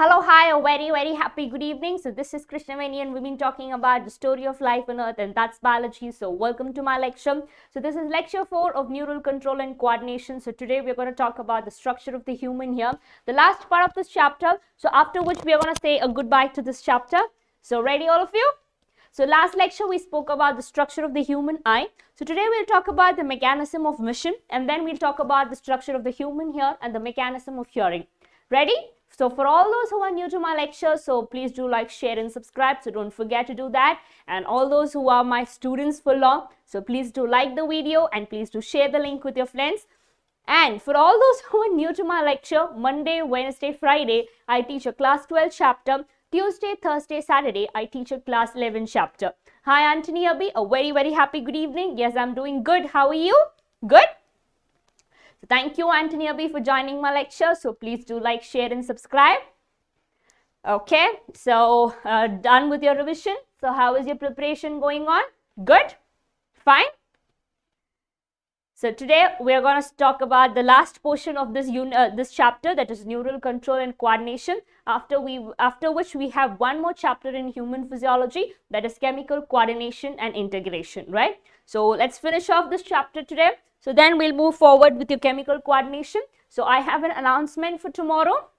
Hello, hi, a very happy good evening. So this is Krishnaveni and we've been talking about the story of life on earth, and that's biology. So welcome to my lecture. So this is lecture 4 of neural control and coordination. So today we're going to talk about the structure of the human here, the last part of this chapter. So after which we are going to say a goodbye to this chapter. So ready all of you? So last lecture we spoke about the structure of the human eye. So today we'll talk about the mechanism of vision, and then we'll talk about the structure of the human ear and the mechanism of hearing. Ready? So for all those who are new to my lecture, so please do like, share and subscribe. So don't forget to do that. And all those who are my students for long, so please do like the video and please do share the link with your friends. And for all those who are new to my lecture, Monday, Wednesday, Friday, I teach a class 12 chapter. Tuesday, Thursday, Saturday, I teach a class 11 chapter. Hi, Anthony Abhi. A very happy good evening. Yes, I'm doing good. How are you? Good? So thank you, Anthony Abhi, for joining my lecture. So please do like, share and subscribe. Okay, so done with your revision. So how is your preparation going on? Good? Fine? So today we are going to talk about the last portion of this chapter, that is neural control and coordination. After which we have one more chapter in human physiology, that is chemical coordination and integration, right? So let's finish off this chapter today. So then we'll move forward with your chemical coordination. So I have an announcement for tomorrow.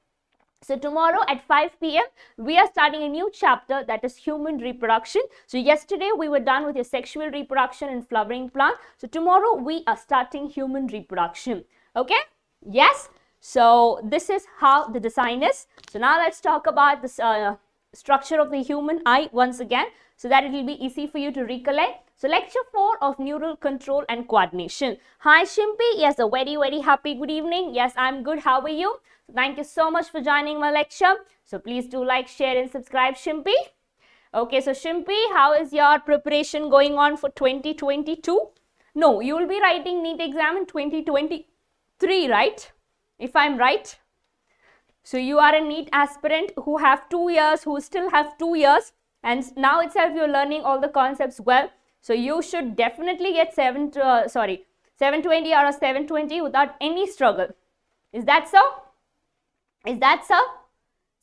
So tomorrow at 5 p.m. we are starting a new chapter, that is human reproduction. So yesterday we were done with your sexual reproduction and flowering plant. So tomorrow we are starting human reproduction. Okay? Yes? So this is how the design is. So now let's talk about this structure of the human eye once again, so that it will be easy for you to recollect. So lecture 4 of neural control and coordination. Hi Shimpi. Yes, a very happy good evening. Yes, I'm good. How are you? Thank you so much for joining my lecture. So please do like, share and subscribe, Shimpi. Okay, so Shimpi, how is your preparation going on for 2022? No, you will be writing NEET exam in 2023, right? If I'm right. So you are a NEET aspirant who have 2 years, who still have 2 years, and now itself you're learning all the concepts well. So you should definitely get 720 out of 720 without any struggle. Is that so? Is that so?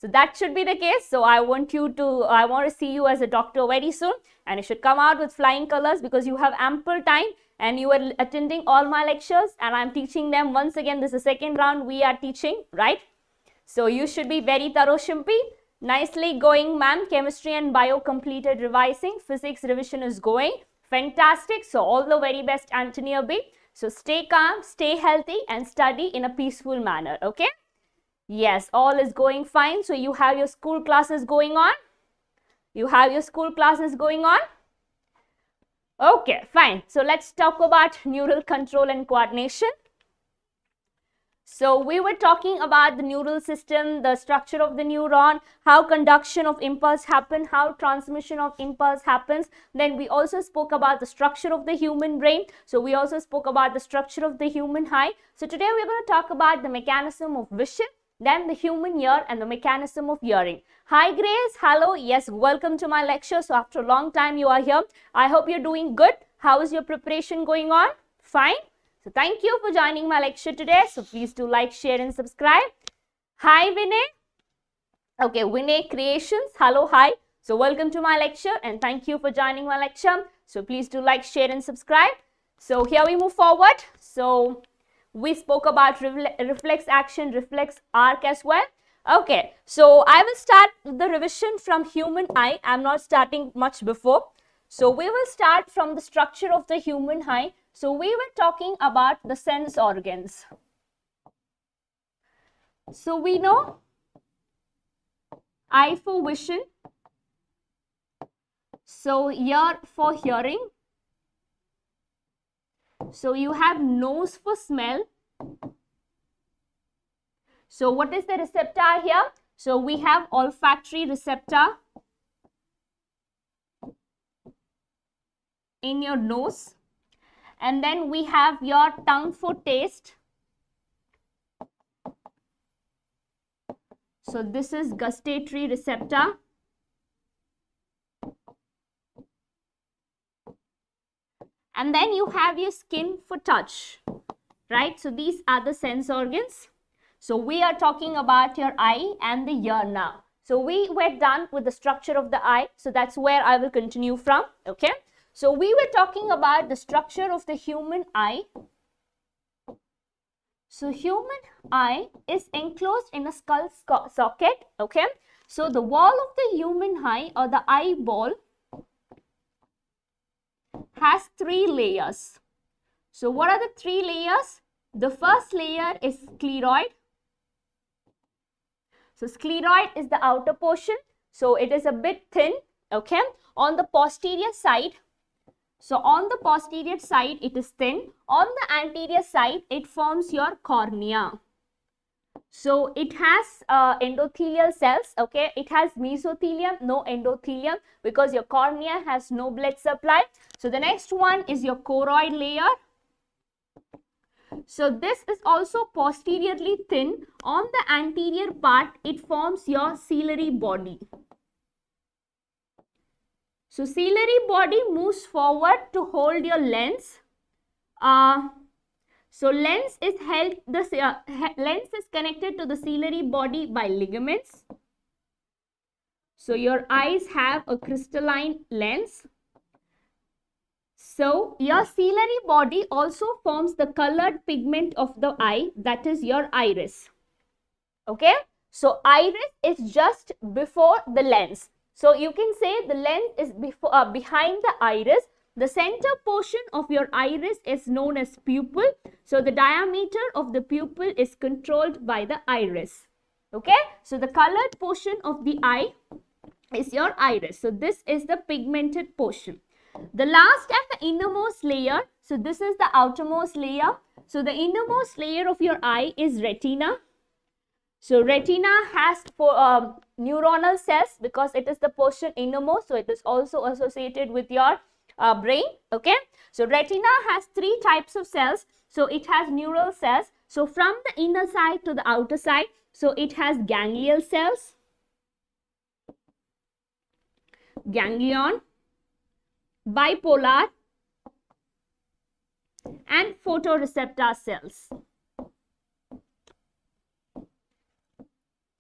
So that should be the case. So I want to see you as a doctor very soon, and you should come out with flying colors because you have ample time and you are attending all my lectures and I'm teaching them once again. This is the second round we are teaching, right? So you should be very thorough, Shimpi. Nicely going, ma'am. Chemistry and bio completed revising. Physics revision is going. Fantastic. So all the very best, Anthony Abhi. So stay calm, stay healthy and study in a peaceful manner. Okay? Yes, all is going fine. So you have your school classes going on. You have your school classes going on. Okay, fine. So let's talk about neural control and coordination. So we were talking about the neural system, the structure of the neuron, how conduction of impulse happens, how transmission of impulse happens. Then we also spoke about the structure of the human brain. So we also spoke about the structure of the human eye. So today we're going to talk about the mechanism of vision, then the human ear and the mechanism of hearing. Hi Grace, hello. Yes, welcome to my lecture. So after a long time you are here. I hope you're doing good. How is your preparation going on? Fine. So thank you for joining my lecture today. So please do like, share and subscribe. Hi Vinay. Okay, Vinay Creations. Hello, hi. So welcome to my lecture and thank you for joining my lecture. So please do like, share and subscribe. So here we move forward. So we spoke about reflex action, reflex arc as well. Okay, so I will start the revision from human eye. I'm not starting much before. So we will start from the structure of the human eye. So we were talking about the sense organs. So we know eye for vision. So ear for hearing. So you have nose for smell. So what is the receptor here? So we have olfactory receptor in your nose. And then we have your tongue for taste. So this is gustatory receptor. And then you have your skin for touch, right? So these are the sense organs. So we are talking about your eye and the ear now. So we were done with the structure of the eye. So that's where I will continue from. Okay. So we were talking about the structure of the human eye. So human eye is enclosed in a skull socket. Okay. So the wall of the human eye or the eyeball has 3 layers. So what are the 3 layers? The first layer is scleroid. So scleroid is the outer portion. So it is a bit thin. Okay. On the posterior side, so on the posterior side, it is thin. On the anterior side, it forms your cornea. So it has endothelial cells. Okay. It has mesothelium, no endothelium, because your cornea has no blood supply. So the next one is your choroid layer. So this is also posteriorly thin. On the anterior part, it forms your ciliary body. So ciliary body moves forward to hold your lens. So lens is held, lens is connected to the ciliary body by ligaments. So your eyes have a crystalline lens. So your ciliary body also forms the colored pigment of the eye, that is your iris. Okay. So iris is just before the lens. So you can say the lens is behind the iris. The center portion of your iris is known as pupil. So the diameter of the pupil is controlled by the iris. Okay. So the colored portion of the eye is your iris. So this is the pigmented portion. The last and the innermost layer, so this is the outermost layer. So the innermost layer of your eye is retina. So retina has neuronal cells because it is the portion innermost. So it is also associated with your brain. Okay. So retina has 3 types of cells. So it has neural cells. So from the inner side to the outer side, so it has ganglial cells, ganglion, bipolar, and photoreceptor cells.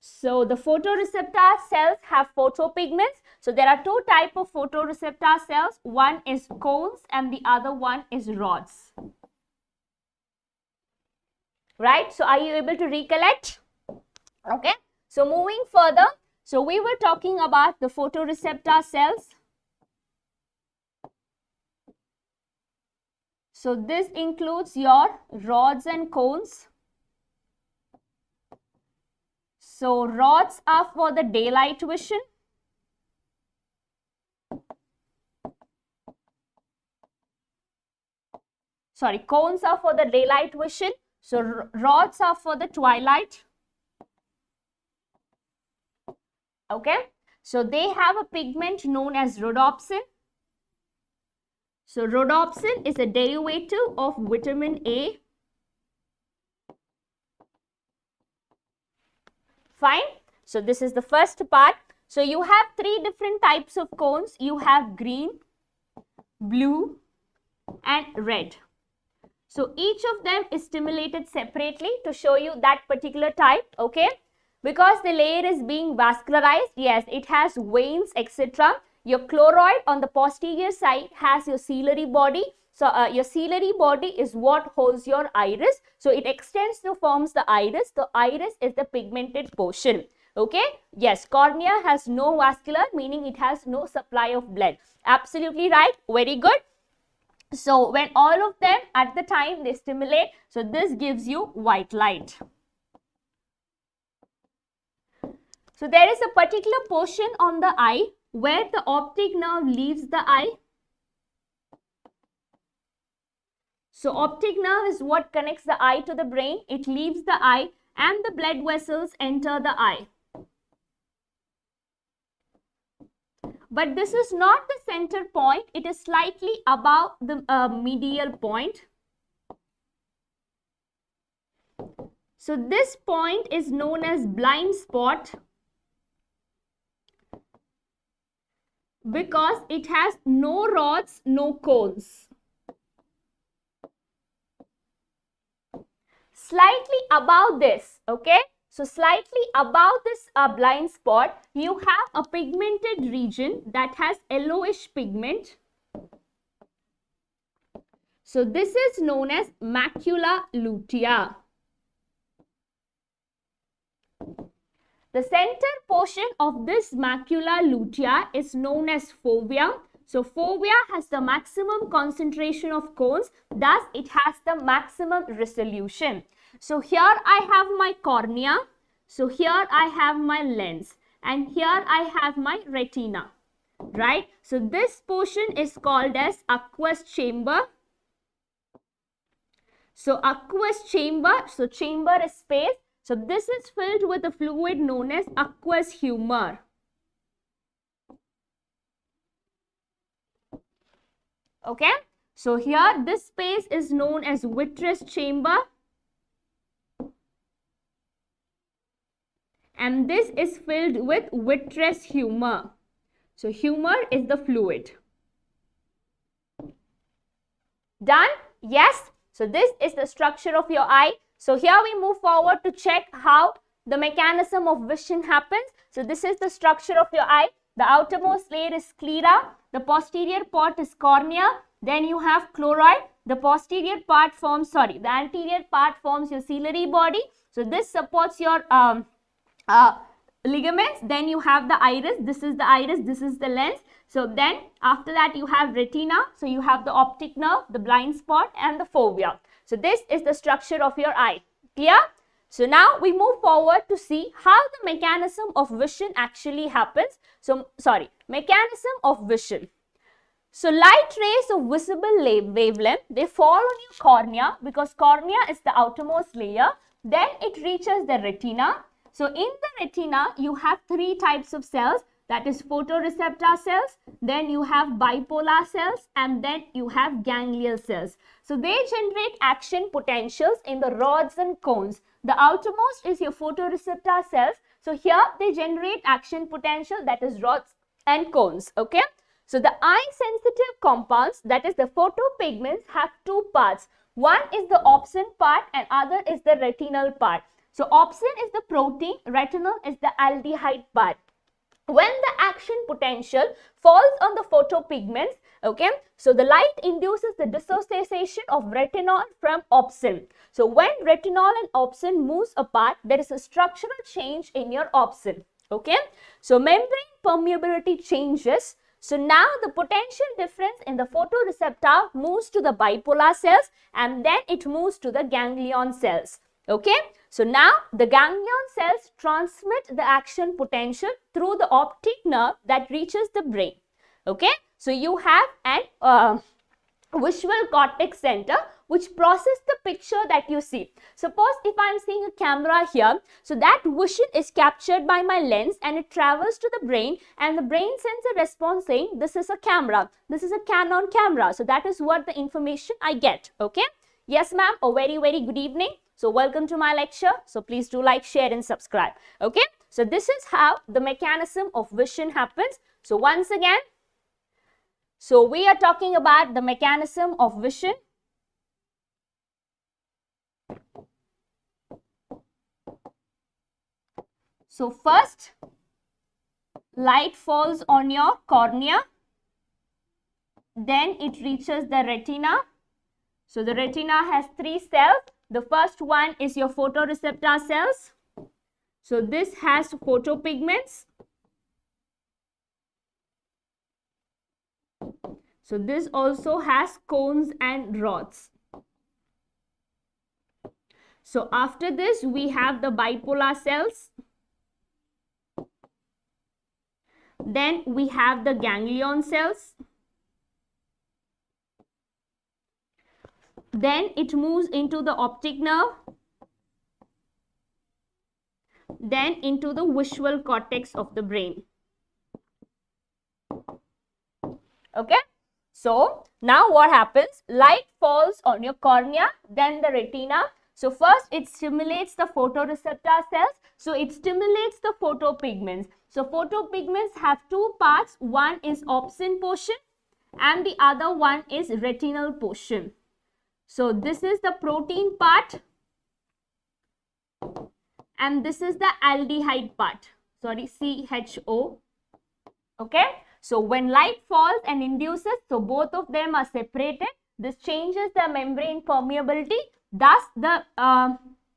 So the photoreceptor cells have photopigments. So there are 2 types of photoreceptor cells. One is cones and the other one is rods. Right? So are you able to recollect? Okay. So moving further, so we were talking about the photoreceptor cells. So this includes your rods and cones. So rods are for the daylight vision. Sorry, cones are for the daylight vision. So rods are for the twilight. Okay. So they have a pigment known as rhodopsin. So rhodopsin is a derivative of vitamin A. Fine. So this is the first part. So you have 3 different types of cones. You have green, blue, and red. So each of them is stimulated separately to show you that particular type. Okay. Because the layer is being vascularized. Yes, it has veins, etc. Your choroid on the posterior side has your ciliary body. So your ciliary body is what holds your iris. So it extends to forms the iris. The iris is the pigmented portion. Okay. Yes, cornea has no vascular, meaning it has no supply of blood. Absolutely right. Very good. So when all of them at the time they stimulate, so this gives you white light. So there is a particular portion on the eye where the optic nerve leaves the eye. So optic nerve is what connects the eye to the brain. It leaves the eye and the blood vessels enter the eye. But this is not the center point. It is slightly above the medial point. So this point is known as blind spot because it has no rods, no cones. slightly above this, okay? So slightly above this blind spot, you have a pigmented region that has yellowish pigment. So this is known as macula lutea. The center portion of this macula lutea is known as fovea. So fovea has the maximum concentration of cones, thus it has the maximum resolution. So here I have my cornea, so here I have my lens, and here I have my retina, right? So this portion is called as aqueous chamber. So aqueous chamber, so chamber is space. So this is filled with a fluid known as aqueous humor. Okay, so here this space is known as vitreous chamber, and this is filled with vitreous humor. So humor is the fluid. Done? Yes. So this is the structure of your eye. So here we move forward to check how the mechanism of vision happens. So this is the structure of your eye. The outermost layer is sclera. The posterior part is cornea. Then you have choroid. The posterior part forms, the anterior part forms your ciliary body. So this supports your ligaments. Then you have the iris. This is the iris. This is the lens. So then after that you have retina. So you have the optic nerve, the blind spot, and the fovea. So this is the structure of your eye. Clear? So now we move forward to see how the mechanism of vision actually happens. So mechanism of vision. So light rays of visible wavelength, they fall on your cornea because cornea is the outermost layer. Then it reaches the retina. So in the retina, you have three types of cells, that is photoreceptor cells, then you have bipolar cells, and then you have ganglial cells. So they generate action potentials in the rods and cones. The outermost is your photoreceptor cells. So here they generate action potential, that is rods and cones, okay? So the eye sensitive compounds, that is the photopigments, have two parts. One is the opsin part and other is the retinal part. So opsin is the protein, retinal is the aldehyde part. When the action potential falls on the photopigments, okay, so the light induces the dissociation of retinol from opsin. So when retinol and opsin moves apart, there is a structural change in your opsin, okay. So membrane permeability changes. So now the potential difference in the photoreceptor moves to the bipolar cells and then it moves to the ganglion cells. Okay, so now the ganglion cells transmit the action potential through the optic nerve that reaches the brain. Okay, so you have an visual cortex center which processes the picture that you see. Suppose if I am seeing a camera here, so that vision is captured by my lens and it travels to the brain, and the brain sends a response saying this is a camera, this is a Canon camera. So that is what the information I get. Okay, yes ma'am, a very good evening. So welcome to my lecture. So please do like, share and subscribe. Okay, so this is how the mechanism of vision happens. So once again, so we are talking about the mechanism of vision. So first, light falls on your cornea, then it reaches the retina. So the retina has three cells. The first one is your photoreceptor cells. So this has photopigments. So this also has cones and rods. So after this we have the bipolar cells. Then we have the ganglion cells. Then it moves into the optic nerve. Then into the visual cortex of the brain. Okay. So now what happens? Light falls on your cornea, then the retina. So first it stimulates the photoreceptor cells. So it stimulates the photopigments. So photopigments have two parts. One is opsin portion and the other one is retinal portion. So this is the protein part and this is the aldehyde part. Sorry, CHO. Okay. So when light falls and induces, so both of them are separated. This changes the membrane permeability. Thus, the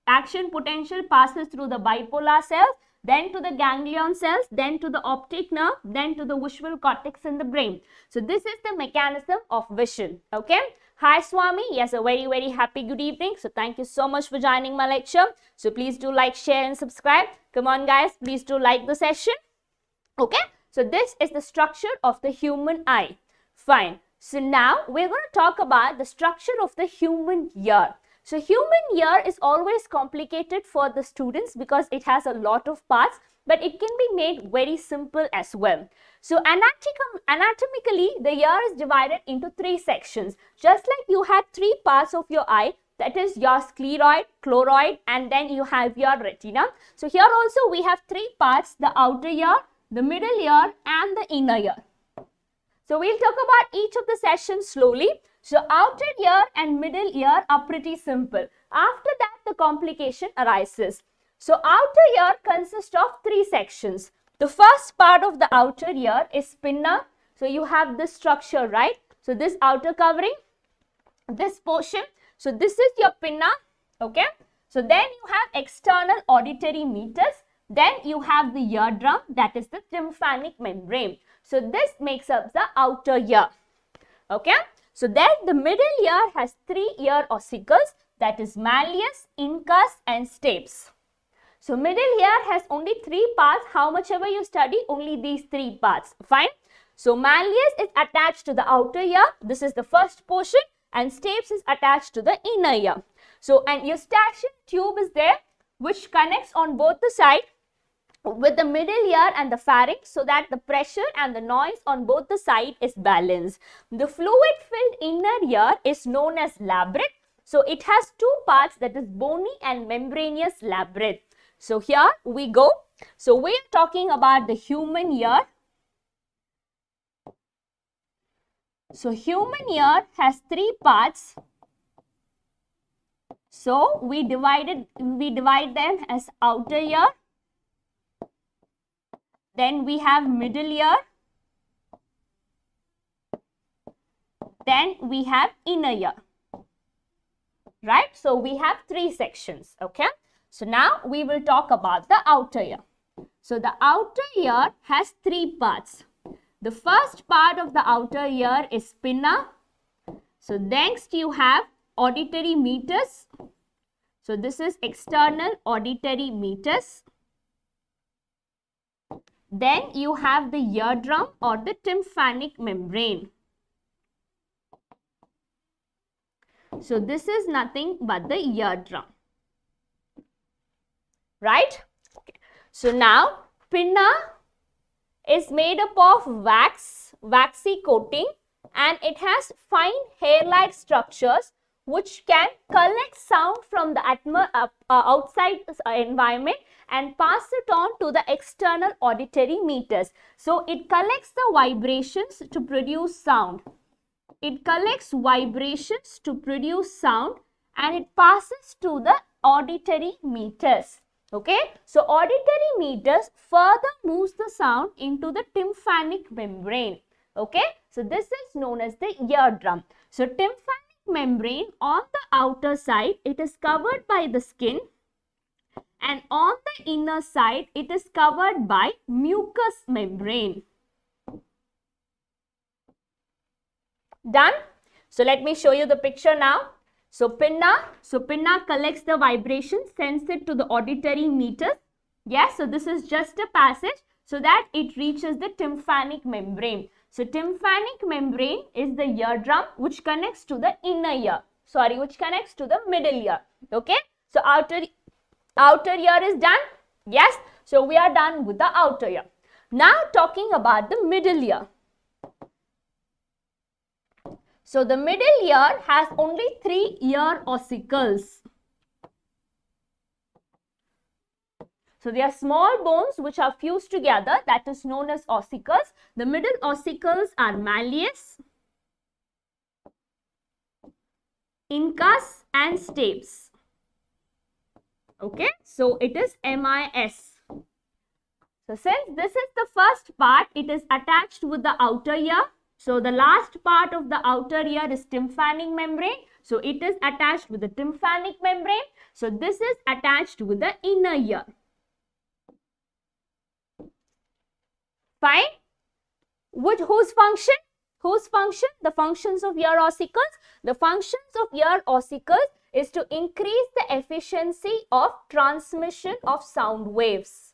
action potential passes through the bipolar cells, then to the ganglion cells, then to the optic nerve, then to the visual cortex in the brain. So this is the mechanism of vision. Okay. Hi Swami, yes, a very, very happy good evening. So thank you so much for joining my lecture. So please do like, share and subscribe. Come on guys, please do like the session. Okay. So this is the structure of the human eye. Fine. So now we're going to talk about the structure of the human ear. So human ear is always complicated for the students because it has a lot of parts, but it can be made very simple as well. So anatomically, the ear is divided into 3 sections. Just like you had 3 parts of your eye, that is your scleroid, choroid, and then you have your retina. So here also we have 3 parts, the outer ear, the middle ear, and the inner ear. So we'll talk about each of the sessions slowly. So outer ear and middle ear are pretty simple. After that, the complication arises. So outer ear consists of 3 sections. The first part of the outer ear is pinna. So you have this structure, right? So this outer covering, this portion. So this is your pinna, okay? So then you have external auditory meatus. Then you have the eardrum, that is the tympanic membrane. So this makes up the outer ear, okay? So then the middle ear has 3 ear ossicles, that is malleus, incus and stapes. So middle ear has only 3 parts. How much ever you study, only these 3 parts. Fine. So malleus is attached to the outer ear. This is the first portion, and stapes is attached to the inner ear. So an eustachian tube is there which connects on both the sides with the middle ear and the pharynx so that the pressure and the noise on both the sides is balanced. The fluid filled inner ear is known as labyrinth. So it has 2 parts, that is bony and membranous labyrinth. So here we go. So we are talking about the human ear. So human ear has 3 parts. So we divide them as outer ear. Then we have middle ear. Then we have inner ear. Right? So we have 3 sections. Okay. So now we will talk about the outer ear. So the outer ear has 3 parts. The first part of the outer ear is pinna. So next you have auditory meatus. So this is external auditory meatus. Then you have the eardrum or the tympanic membrane. So this is nothing but the eardrum. Right? Okay. So now pinna is made up of waxy coating, and it has fine hair-like structures which can collect sound from the outside environment and pass it on to the external auditory meatus. So it collects the vibrations to produce sound. It collects vibrations to produce sound and it passes to the auditory meatus. Okay, so auditory meatus further moves the sound into the tympanic membrane. Okay, so this is known as the eardrum. So tympanic membrane on the outer side, it is covered by the skin, and on the inner side, it is covered by mucous membrane. Done? So let me show you the picture now. So pinna collects the vibration, sends it to the auditory meatus. Yes, so this is just a passage so that it reaches the tympanic membrane. So tympanic membrane is the eardrum which connects to the inner ear. Which connects to the middle ear. Okay. So outer ear is done. Yes. So we are done with the outer ear. Now talking about the middle ear. So the middle ear has only 3 ear ossicles. So they are small bones which are fused together, that is known as ossicles. The middle ossicles are malleus, incus and stapes. Okay, so it is MIS. So since this is the first part, it is attached with the outer ear. So the last part of the outer ear is tympanic membrane. So it is attached with the tympanic membrane. So this is attached with the inner ear. Fine. Whose function? Whose function? The functions of ear ossicles. The functions of ear ossicles is to increase the efficiency of transmission of sound waves.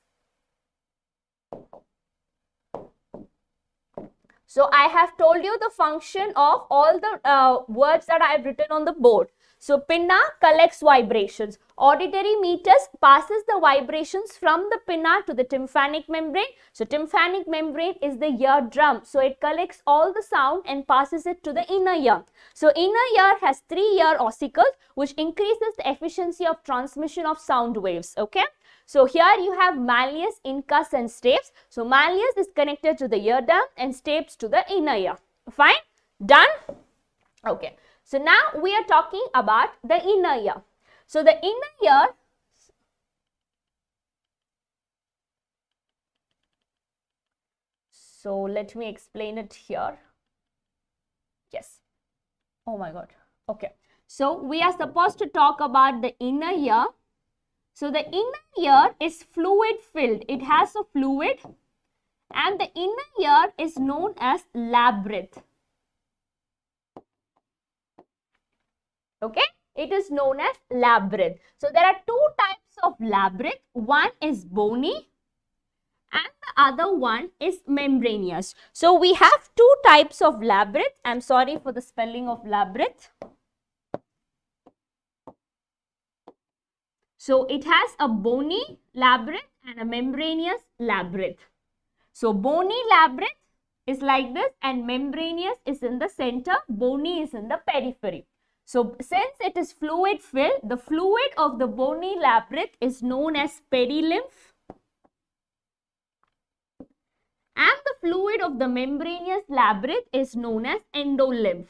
So I have told you the function of all the words that I have written on the board. So pinna collects vibrations. Auditory meatus passes the vibrations from the pinna to the tympanic membrane. So tympanic membrane is the eardrum. So it collects all the sound and passes it to the inner ear. So inner ear has 3 ear ossicles which increases the efficiency of transmission of sound waves. Okay. So here you have malleus, incus and stapes. So malleus is connected to the eardrum and stapes to the inner ear. Fine? Done? Okay. So now we are talking about the inner ear. So the inner ear, so let me explain it here. Yes. Oh my God. Okay. So we are supposed to talk about the inner ear. So the inner ear is fluid filled. It has a fluid and the inner ear is known as labyrinth. Okay, it is known as labyrinth. So there are 2 types of labyrinth. One is bony and the other one is membranous. So we have 2 types of labyrinth. I'm sorry for the spelling of labyrinth. So it has a bony labyrinth and a membranous labyrinth. So bony labyrinth is like this and membranous is in the center, bony is in the periphery. So since it is fluid filled, the fluid of the bony labyrinth is known as perilymph and the fluid of the membranous labyrinth is known as endolymph.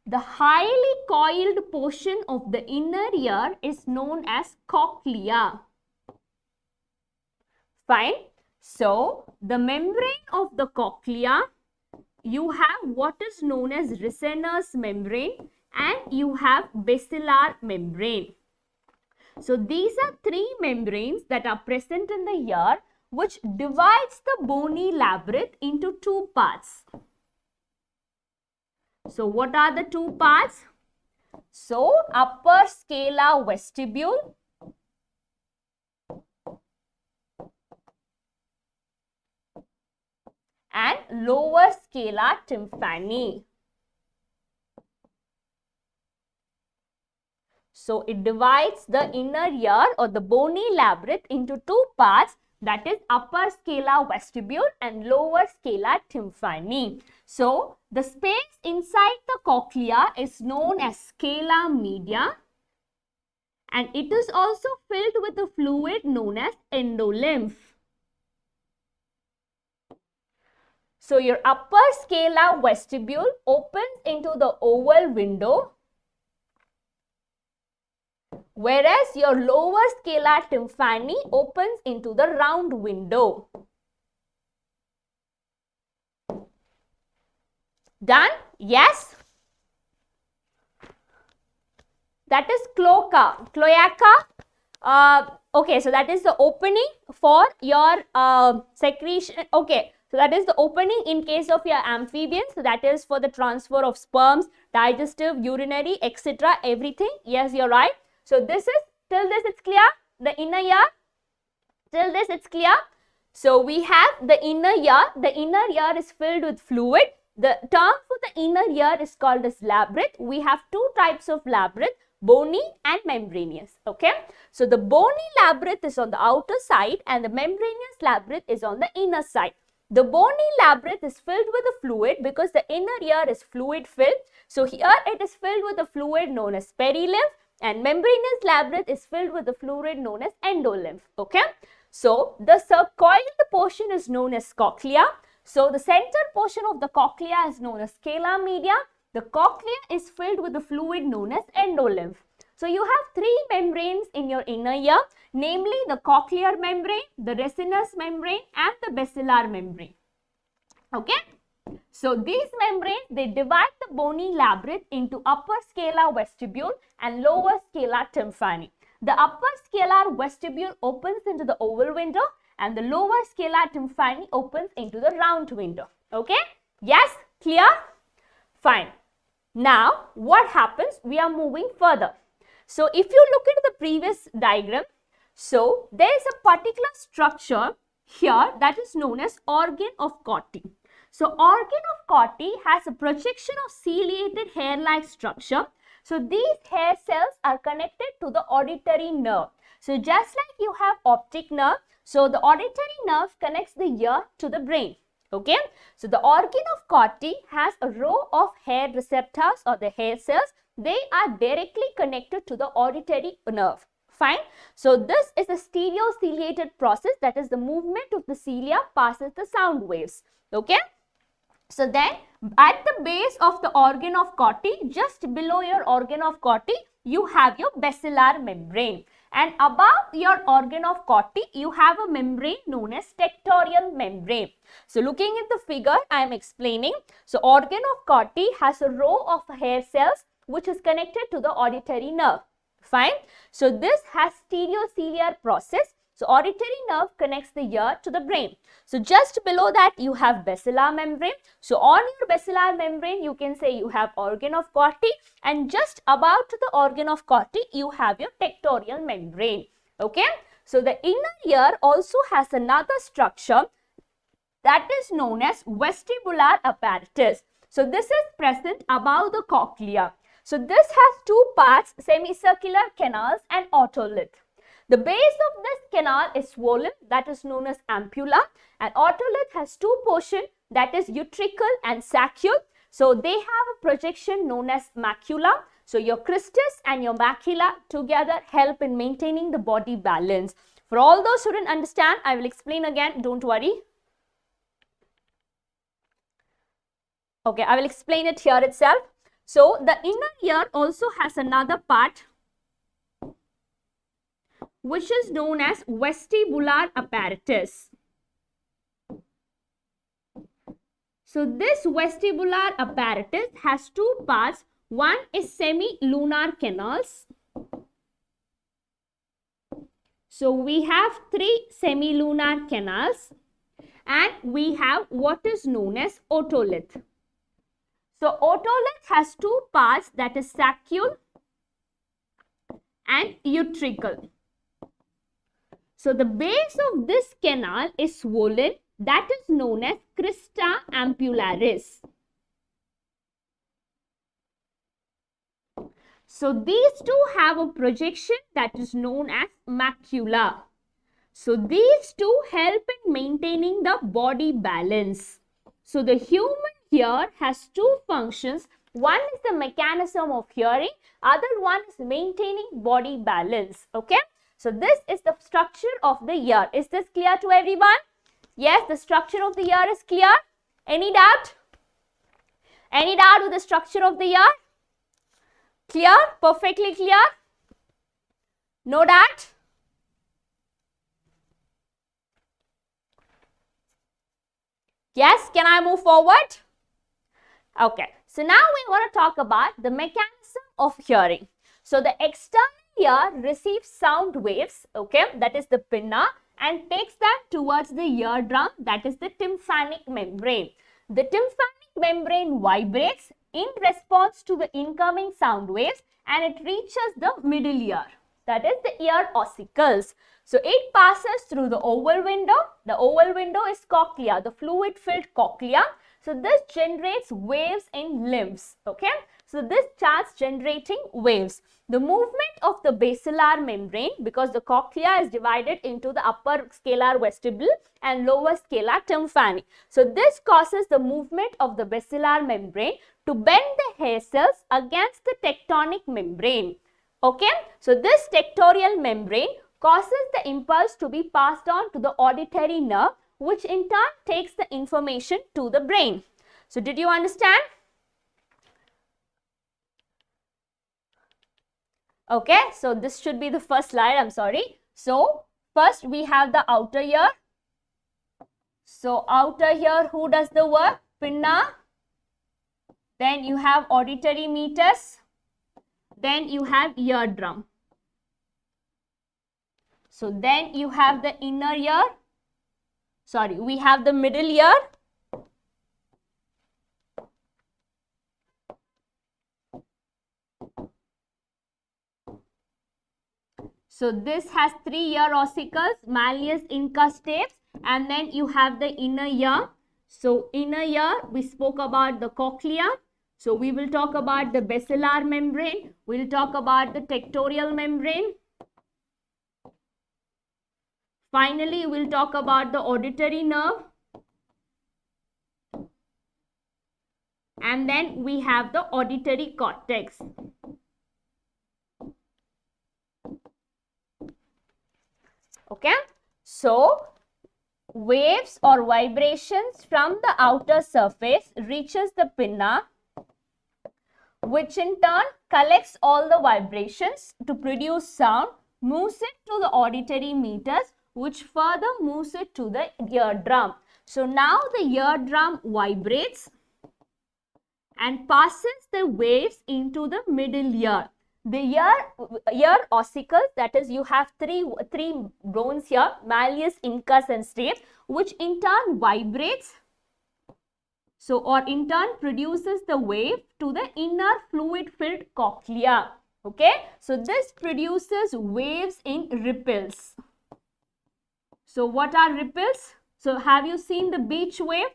The highly coiled portion of the inner ear is known as cochlea. Fine. So the membrane of the cochlea, you have what is known as Resener's membrane and you have basilar membrane. So these are 3 membranes that are present in the ear which divides the bony labyrinth into 2 parts. So what are the 2 parts? So upper scala vestibule and lower scala tympani. So it divides the inner ear or the bony labyrinth into 2 parts, that is upper scala vestibule and lower scala tympani. So the space inside the cochlea is known as scala media and it is also filled with a fluid known as endolymph. So your upper scala vestibule opens into the oval window, whereas your lower scala tympani opens into the round window. Done? Yes? That is cloaca. Okay, so that is the opening for your secretion. Okay. So that is the opening in case of your amphibians. So that is for the transfer of sperms, digestive, urinary, etc. Everything. Yes, you're right. So this is, till this it's clear. The inner ear. Till this it's clear. So we have the inner ear. The inner ear is filled with fluid. The term for the inner ear is called as labyrinth. We have 2 types of labyrinth, bony and membranous. Okay. So the bony labyrinth is on the outer side and the membranous labyrinth is on the inner side. The bony labyrinth is filled with a fluid because the inner ear is fluid filled. So here it is filled with a fluid known as perilymph and membranous labyrinth is filled with a fluid known as endolymph. Okay. So the coiled portion is known as cochlea. So the center portion of the cochlea is known as scala media The cochlea is filled with the fluid known as endolymph. So you have three membranes in your inner ear, namely the cochlear membrane, the resinous membrane and the basilar membrane. Okay. So these membranes, they divide the bony labyrinth into upper scalar vestibule and lower scalar tympani. The upper scalar vestibule opens into the oval window and the lower scalar tympani opens into the round window. Okay? Yes? Clear? Fine. Now, what happens? We are moving further. So if you look into the previous diagram, so there is a particular structure here that is known as organ of Corti. So organ of Corti has a projection of ciliated hair-like structure. So these hair cells are connected to the auditory nerve. So just like you have optic nerve, so the auditory nerve connects the ear to the brain. Okay. So the organ of Corti has a row of hair receptors or the hair cells. They are directly connected to the auditory nerve. Fine. So this is a stereociliated process, that is the movement of the cilia passes the sound waves. Okay. So then at the base of the organ of Corti, just below your organ of Corti, you have your basilar membrane. And above your organ of Corti, you have a membrane known as tectorial membrane. So looking at the figure, I am explaining. So organ of Corti has a row of hair cells which is connected to the auditory nerve. Fine. So this has stereociliar process. So auditory nerve connects the ear to the brain. So just below that you have basilar membrane. So on your basilar membrane you can say you have organ of Corti, and just above to the organ of Corti you have your tectorial membrane. Okay. So the inner ear also has another structure that is known as vestibular apparatus. So this is present above the cochlea. So this has two parts, semicircular canals and otolith. The base of this canal is swollen, that is known as ampulla, and otolith has two portions, that is utricle and saccule. So they have a projection known as macula. So your cristus and your macula together help in maintaining the body balance. For all those who didn't understand, I will explain again, don't worry. Okay, I will explain it here itself. So the inner ear also has another part which is known as vestibular apparatus. So this vestibular apparatus has two parts. One is semi-lunar canals. So we have three semi-lunar canals and we have what is known as otolith. So otolith has two parts, that is saccule and utricle. So the base of this canal is swollen, that is known as crista ampullaris. So these two have a projection that is known as macula. So these two help in maintaining the body balance. So the human ear has two functions. One is the mechanism of hearing, other one is maintaining body balance. Okay. So this is the structure of the ear. Is this clear to everyone? Yes, the structure of the ear is clear. Any doubt? Any doubt with the structure of the ear? Clear? Perfectly clear? No doubt? Yes, can I move forward? Okay, so now we want to talk about the mechanism of hearing. So the external ear receives sound waves, okay, that is the pinna, and takes that towards the eardrum, that is the tympanic membrane. The tympanic membrane vibrates in response to the incoming sound waves and it reaches the middle ear, that is the ear ossicles. So it passes through the oval window. The oval window is cochlea, the fluid-filled cochlea. So this generates waves in limbs, okay. So this starts generating waves. The movement of the basilar membrane, because the cochlea is divided into the upper scalar vestibule and lower scalar tympani. So this causes the movement of the basilar membrane to bend the hair cells against the tectonic membrane. Okay. So this tectorial membrane causes the impulse to be passed on to the auditory nerve, which in turn takes the information to the brain. So did you understand? Okay, so this should be the first slide, I'm sorry. So first we have the outer ear. So outer ear, who does the work? Pinna. Then you have auditory meatus. Then you have eardrum. So then you have the inner ear. Sorry, we have the middle ear. So this has 3 ear ossicles, malleus, incus, stapes, and then you have the inner ear. So inner ear, we spoke about the cochlea. So we will talk about the basilar membrane. We'll talk about the tectorial membrane. Finally, we'll talk about the auditory nerve. And then we have the auditory cortex. Okay, so waves or vibrations from the outer surface reaches the pinna, which in turn collects all the vibrations to produce sound, moves it to the auditory meatus, which further moves it to the eardrum. So now the eardrum vibrates and passes the waves into the middle ear. The ear ossicles, that is, you have three bones here, malleus, incus and stapes, which in turn vibrates, so or in turn produces the wave to the inner fluid filled cochlea. Okay, so this produces waves in ripples. So what are ripples? So have you seen the beach wave?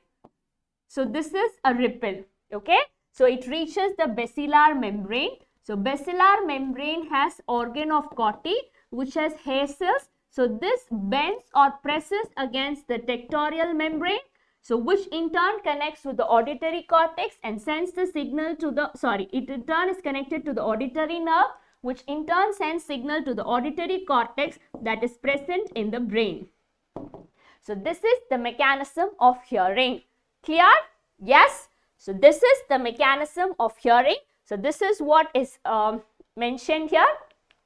So this is a ripple. Okay, so it reaches the basilar membrane. So basilar membrane has organ of Corti, which has hair cells. So this bends or presses against the tectorial membrane. So which in turn connects with the auditory cortex and sends the signal to the, it in turn is connected to the auditory nerve, which in turn sends signal to the auditory cortex that is present in the brain. So this is the mechanism of hearing. Clear? Yes. So this is the mechanism of hearing. So this is what is mentioned here.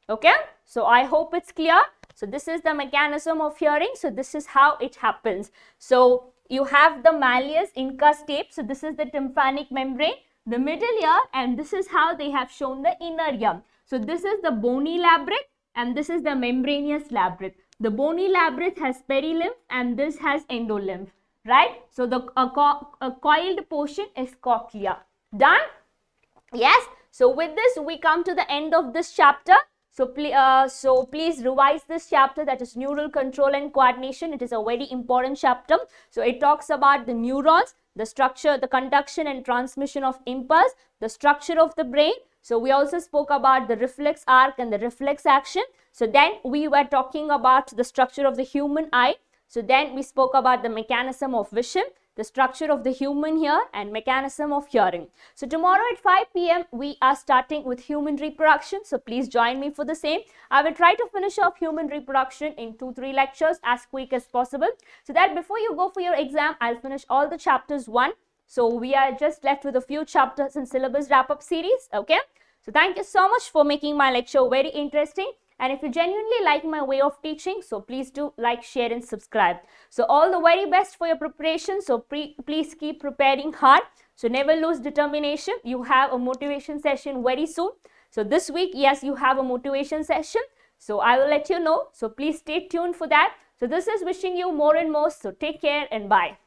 Okay. So I hope it's clear. So this is the mechanism of hearing. So this is how it happens. So you have the malleus, incus, stapes. So this is the tympanic membrane, the middle ear, and this is how they have shown the inner ear. So this is the bony labyrinth and this is the membranous labyrinth. The bony labyrinth has perilymph and this has endolymph, right? So the coiled portion is cochlea. Done? Yes. So with this, we come to the end of this chapter. So please revise this chapter, that is neural control and coordination. It is a very important chapter. So it talks about the neurons, the structure, the conduction and transmission of impulse, the structure of the brain. So we also spoke about the reflex arc and the reflex action. So then we were talking about the structure of the human eye. So then we spoke about the mechanism of vision, the structure of the human ear and mechanism of hearing. So tomorrow at 5 p.m. we are starting with human reproduction. So please join me for the same. I will try to finish off human reproduction in 2-3 lectures as quick as possible, so that before you go for your exam, I'll finish all the chapters 1. So we are just left with a few chapters in syllabus wrap-up series. Okay. So thank you so much for making my lecture very interesting. And if you genuinely like my way of teaching, so please do like, share and subscribe. So all the very best for your preparation. So please keep preparing hard. So never lose determination. You have a motivation session very soon. So this week, yes, you have a motivation session. So I will let you know. So please stay tuned for that. So this is wishing you more and more. So take care and bye.